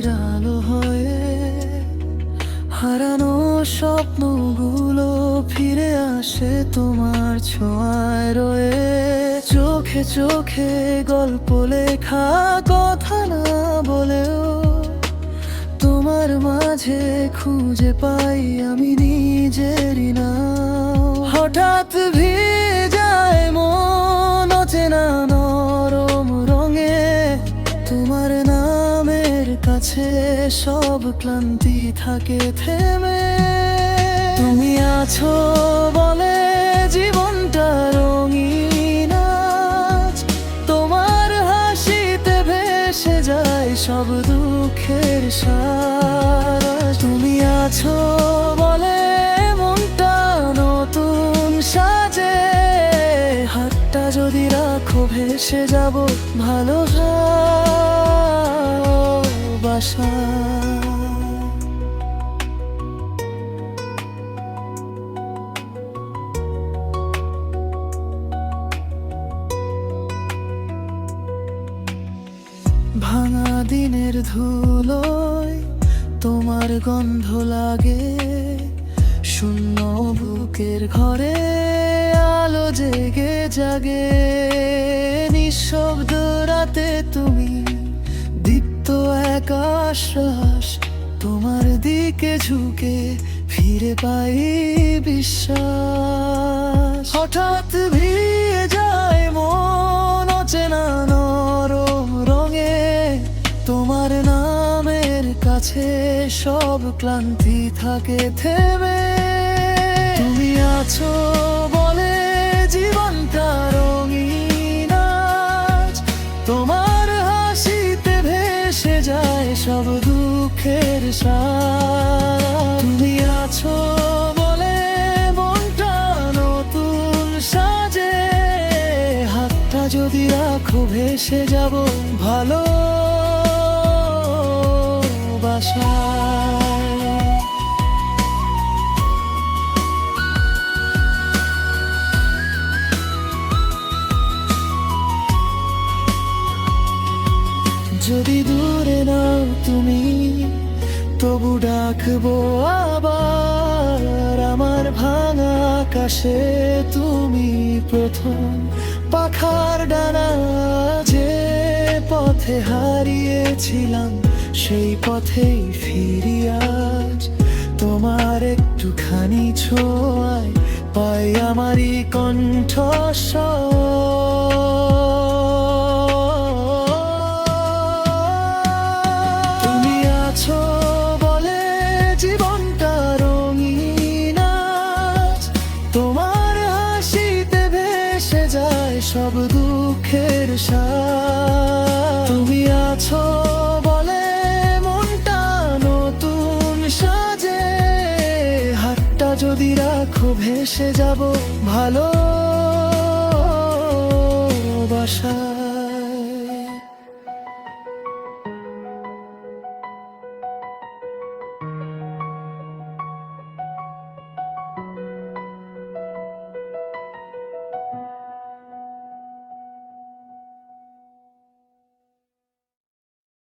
রাতের আলো হয়ে হারানো স্বপ্নগুলো ফিরে আসে তোমার ছোঁয়ায় রয়ে। চোখে চোখে গল্প লেখা, কথা না বলেও তোমার মাঝে খুঁজে পাই আমি নিজেরই নাম। হঠাৎ ভিজে যায় মন অচেনা নরম রঙে, তোমার নামের কাছে সব ক্লান্তি থাকে থেমে। তুমি আছো বলে জীবনটা রঙিন আজ, তোমার হাসিতে ভেসে যায় সব দুঃখের সার। তুমি আছো বলে মনটা নতুন সাজে, হাতটা যদি রাখো ভেসে যাব ভালোবাসা। ভাঙা দিনের ধুলোয় তোমার গন্ধ লাগে, শূন্য বুকের ঘরে আলো জেগে জাগে। নিঃশব্দ রাতে তুমি দীপ্ত এক আশ্বাস, তোমার দিকে ঝুঁকে ফিরে পাই বিশ্বাস। হঠাৎ ভিজে যায় মন অচেনা নরম রঙে, তোমার নামের কাছে সব ক্লান্তি থাকে থেমে। তুমি আছো বলে জীবনটা রঙিন আজ, তোমার হাসিতে ভেসে যায় সব দুঃখের সার। তুমি আছো বলে মনটা নতুন সাজে, হাতটা যদি রাখো ভেসে যাব ভালোবাসা। যদি দূরে নাও তুমি তবু ডাকবো আবার, আমার ভাঙা আকাশে তুমি প্রথম পাখার ডানা। যে পথে হারিয়েছিলাম সেই পথেই ফিরি আজ, তোমার একটুখানি ছোঁয়ায় পাই আমারই কণ্ঠস্বর। তুমি আছো বলে জীবনটা রঙিন আজ, তোমার হাসিতে ভেসে যায় সব দুঃখের সার। তুমি আছো বলে মনটা নতুন সাজে, হাতটা যদি রাখো ভেসে যাব ভালোবাসা।